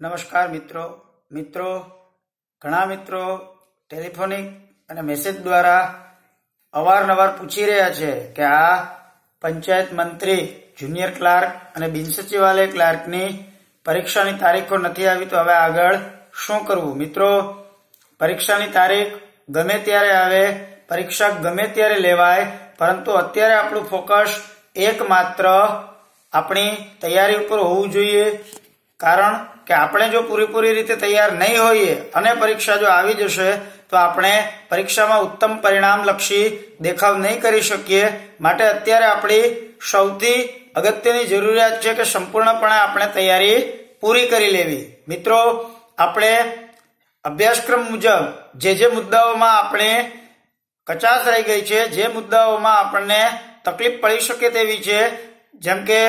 નમસ્કાર મિત્રો ઘણા મિત્રો ટેલિફોનિક અને મેસેજ દ્વારા અવારનવાર પૂછી રહ્યા છે કે આ પંચાયત મંત્રી જુનિયર ક્લાર્ક અને બિન સચિવાલય ક્લાર્કની પરીક્ષાની તારીખો નથી આવી તો હવે આગળ શું કરવું। મિત્રો, પરીક્ષાની તારીખ ગમે ત્યારે આવે, પરીક્ષા ગમે ત્યારે લેવાય, પરંતુ અત્યારે આપણું ફોકસ એકમાત્ર આપણી તૈયારી ઉપર હોવું જોઈએ। કારણ કે આપણે જો પૂરેપૂરી રીતે તૈયાર નહીં હોઈએ અને પરીક્ષા જો આવી જશે તો આપણે પરીક્ષામાં ઉત્તમ પરિણામલક્ષી દેખાવ નહીં કરી શકીએ। માટે અત્યારે આપણી સૌથી અગત્યની જરૂરિયાત છે કે સંપૂર્ણપણે આપણે તૈયારી પૂરી કરી લેવી। મિત્રો, આપણે અભ્યાસક્રમ મુજબ જે મુદ્દાઓમાં આપણે કચાશ રહી ગઈ છે, જે મુદ્દાઓમાં આપણને તકલીફ પડી શકે તેવી છે, જેમ કે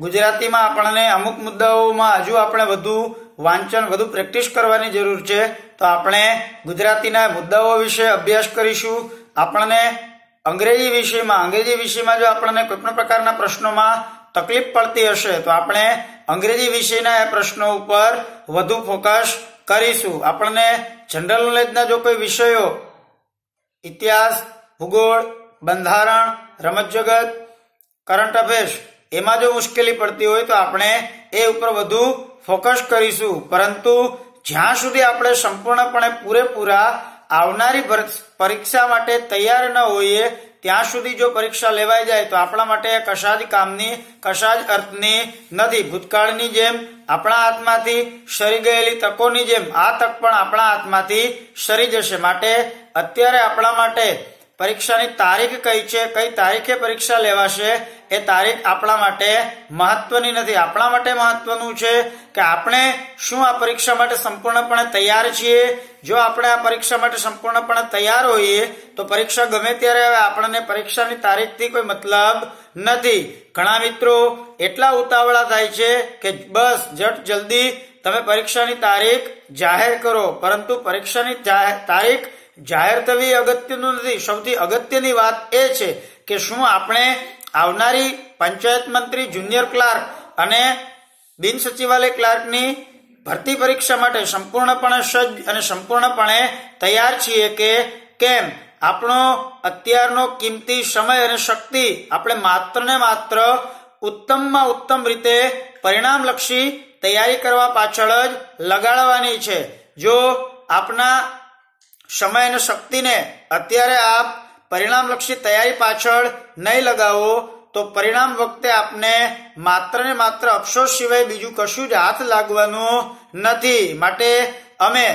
ગુજરાતીમાં આપણને અમુક મુદ્દાઓમાં હજુ આપણે વધુ વાંચન, વધુ પ્રેક્ટિસ કરવાની જરૂર છે, તો આપણે ગુજરાતીના મુદ્દાઓ વિશે અભ્યાસ કરીશું। આપણને અંગ્રેજી વિષયમાં જો આપણને કોઈ પણ પ્રકારના પ્રશ્નોમાં તકલીફ પડતી હશે તો આપણે અંગ્રેજી વિષયના એ પ્રશ્નો ઉપર વધુ ફોકસ કરીશું। આપણને જનરલ નોલેજના જો કોઈ વિષયો, ઇતિહાસ, ભૂગોળ, બંધારણ, રમતજગત, કરંટ અફેર્સ, એમાં જો મુશ્કેલી પડતી હોય તો આપણે એ ઉપર વધુ ફોકસ કરીશું। પરંતુ જ્યાં સુધી આપણે સંપૂર્ણપણે પૂરેપૂરા આવનારી પરીક્ષા માટે તૈયાર ન હોઈએ ત્યાં સુધી જો પરીક્ષા લેવાઈ જાય તો આપણા માટે કશા જ કામની, કશા જ અર્થની નથી। ભૂતકાળની જેમ આપણા હાથમાંથી સરી ગયેલી તકોની જેમ આ તક પણ આપણા હાથમાંથી સરી જશે। માટે અત્યારે આપણા માટે પરીક્ષાની તારીખ કઈ છે, કઈ તારીખે પરીક્ષા લેવાશે, એ તારીખ આપણા માટે મહત્વની નથી। આપણા માટે મહત્વનું છે કે આપણે શું આ પરીક્ષા માટે સંપૂર્ણપણે તૈયાર છીએ। જો આપણે આ પરીક્ષા માટે સંપૂર્ણપણે તૈયાર હોઈએ તો પરીક્ષા ગમે ત્યારે આવે, આપણને પરીક્ષાની તારીખથી કોઈ મતલબ નથી। ઘણા મિત્રો એટલા ઉતાવળા થાય છે કે બસ જલ્દી તમે પરીક્ષાની તારીખ જાહેર કરો, પરંતુ પરીક્ષાની તારીખ જાહેર થવી અગત્યનું નથી। સૌથી અગત્યની વાત એ છે કે શું આપણે આવનારી પંચાયત મંત્રી, જુનિયર ક્લાર્ક અને બિન સચિવાલય ક્લાર્કની ભરતી પરીક્ષા માટે સંપૂર્ણપણે સજ્જ અને સંપૂર્ણપણે તૈયાર છીએ કે કેમ। આપણો અત્યારનો કિંમતી સમય અને શક્તિ આપણે માત્ર ને માત્ર ઉત્તમમાં ઉત્તમ રીતે પરિણામલક્ષી તૈયારી કરવા પાછળ જ લગાડવાની છે। જો આપના સમય અને શક્તિને અત્યારે આપ પરિણામલક્ષી તૈયારી પાછળ નહીં લગાવો તો પરિણામ વખતે આપને માત્ર ને માત્ર અફસોસ સિવાય બીજું કશું જ હાથ લાગવાનું નથી। માટે અમે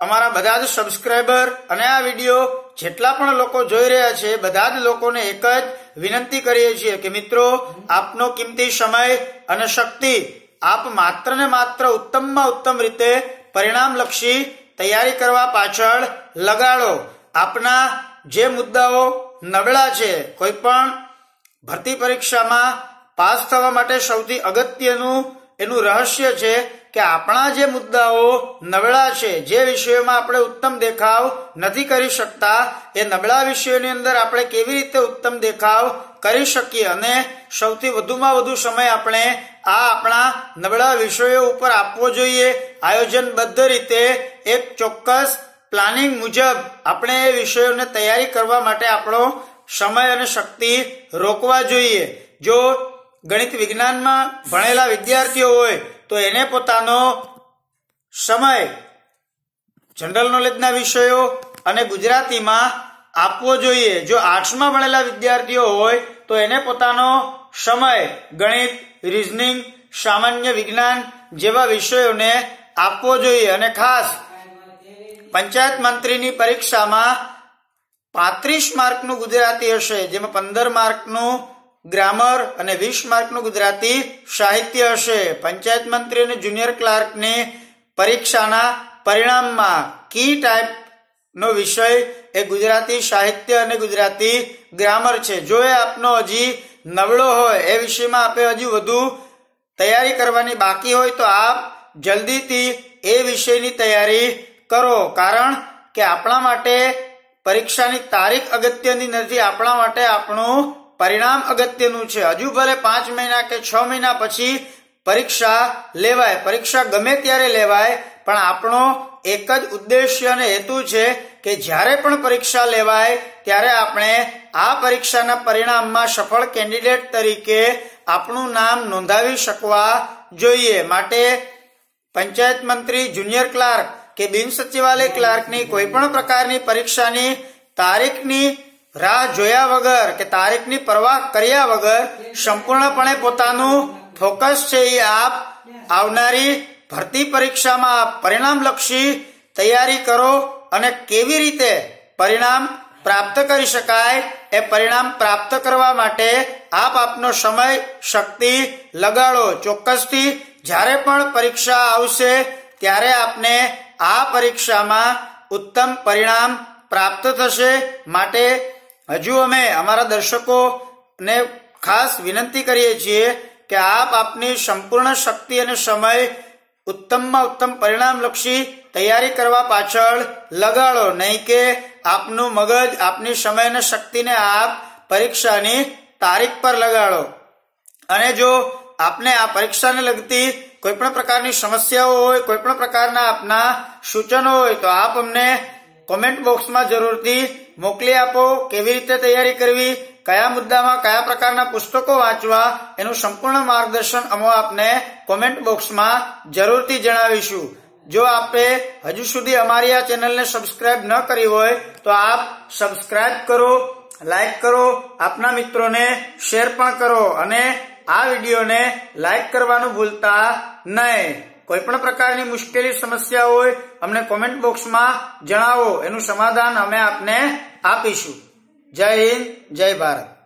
અમારા બધા જ સબસ્ક્રાઈબર અને આ વિડીયો જેટલા પણ લોકો જોઈ રહ્યા છે બધા જ લોકોને એક જ વિનંતી કરીએ છીએ કે મિત્રો, આપનો કિંમતી સમય અને શક્તિ આપ માત્ર ને માત્ર ઉત્તમમાં ઉત્તમ રીતે પરિણામલક્ષી તૈયારી કરવા પાછળ લગાડો। આપના જે મુદ્દાઓ નબળા છે, કોઈ પણ ભરતી પરીક્ષામાં પાસ થવા માટે સૌથી અગત્યનું એનું રહસ્ય છે કે આપણા જે મુદ્દાઓ નબળા છે, જે વિષયોમાં આપણે ઉત્તમ દેખાવ નથી કરી શકતા, એ નબળા વિષયોની અંદર આપણે કેવી રીતે ઉત્તમ દેખાવ કરી શકીએ અને સૌથી વધુમાં વધુ સમય આપણે આપણા નબળા વિષયો ઉપર આપવો જોઈએ। આયોજનબદ્ધ રીતે એક ચોક્કસ પ્લાનિંગ મુજબ આપણે એ વિષયોને તૈયારી કરવા માટે આપણો સમય અને શક્તિ રોકવા જોઈએ। જો ગણિત વિજ્ઞાનમાં ભણેલા વિદ્યાર્થીઓ હોય તો એને પોતાનો સમય જનરલ નોલેજના વિષયો અને ગુજરાતીમાં આપવો જોઈએ। જો આર્ટ્સમાં ભણેલા વિદ્યાર્થીઓ હોય તો એને પોતાનો સમય ગણિત, રીઝનિંગ, સામાન્ય વિજ્ઞાન જેવા વિષયોને આપવો જોઈએ। અને ખાસ પંચાયત મંત્રીની પરીક્ષામાં 35 માર્કનું ગુજરાતી હશે, જેમાં 15 માર્કનું ગ્રામર અને 20 માર્કનું ગુજરાતી સાહિત્ય હશે। પંચાયત મંત્રી અને જુનિયર ક્લાર્કની પરીક્ષાના પરિણામમાં કી ટાઈપનો વિષય એ ગુજરાતી સાહિત્ય અને ગુજરાતી ગ્રામર છે। જો એ આપનો હજી નબળો હોય, એ વિષયમાં આપે હજી વધુ તૈયારી કરવાની બાકી હોય તો આપ જલ્દીથી એ વિષયની તૈયારી કરો। કારણ કે આપણા માટે પરીક્ષાની તારીખ અગત્યની નથી, આપણા માટે આપણું પરિણામ અગત્યનું છે। હજુ ભલે 5 મહિના કે 6 મહિના પછી પરીક્ષા લેવાય। પરીક્ષા ગમે ત્યારે લેવાય, પણ આપણો એક જ ઉદ્દેશ્ય અને હેતુ છે કે જ્યારે પણ પરીક્ષા લેવાય ત્યારે આપણે આ પરીક્ષાના પરિણામમાં સફળ કેન્ડિડેટ તરીકે આપણું નામ નોંધાવી શકવા જોઈએ। માટે પંચાયત મંત્રી, જુનિયર ક્લાર્ક કે બિન સચિવાલય ક્લાર્કની કોઈ પણ પ્રકારની પરીક્ષાની તારીખની રાહ જોયા વગર કે તારીખની પરવા કર્યા વગર સંપૂર્ણપણે પોતાનું ફોકસ છે એ આપ આવનારી ભરતી પરીક્ષામાં પરિણામલક્ષી તૈયારી કરો અને કેવી રીતે પરિણામ પ્રાપ્ત કરી શકાય એ પરિણામ પ્રાપ્ત કરવા માટે આપ આપનો સમય, શક્તિ લગાડો। ચોક્કસથી જ્યારે પણ પરીક્ષા આવશે ત્યારે આપને આ પરીક્ષામાં ઉત્તમ પરિણામ પ્રાપ્ત થશે। માટે હજુ અમે અમારા દર્શકોને ખાસ વિનંતી કરીએ છીએ કે આપ આપની સંપૂર્ણ શક્તિ અને સમય ઉત્તમમાં ઉત્તમ પરિણામલક્ષી તૈયારી કરવા પાછળ લગાડો, નહીં કે આપનું મગજ, આપની સમય અને શક્તિને આપ પરીક્ષાની તારીખ પર લગાડો। અને જો આપને આ પરીક્ષાને લગતી કોઈ પણ પ્રકારની સમસ્યાઓ હોય, કોઈ પણ પ્રકારના આપના સૂચનો હોય તો આપ અમને કોમેન્ટ બોક્સમાં જરૂરથી મોકલી આપો। કેવી રીતે તૈયારી કરવી, કયા મુદ્દામાં કયા પ્રકારના પુસ્તકો વાંચવા, એનું સંપૂર્ણ માર્ગદર્શન અમે આપને કોમેન્ટ બોક્સમાં જરૂરથી જણાવીશું। જો આપે હજુ સુધી અમારી આ ચેનલને સબસ્ક્રાઇબ ન કરી હોય તો આપ સબસ્ક્રાઇબ કરો, લાઈક કરો, આપના મિત્રોને શેર પણ કરો અને આ વિડીયોને લાઈક કરવાનું ભૂલતા નહીં। કોઈ પણ પ્રકારની મુશ્કેલી, સમસ્યા હોય અમને કોમેન્ટ બોક્સમાં જણાવો, એનું સમાધાન અમે આપને આપીશું। જય હિન્દ, જય ભારત।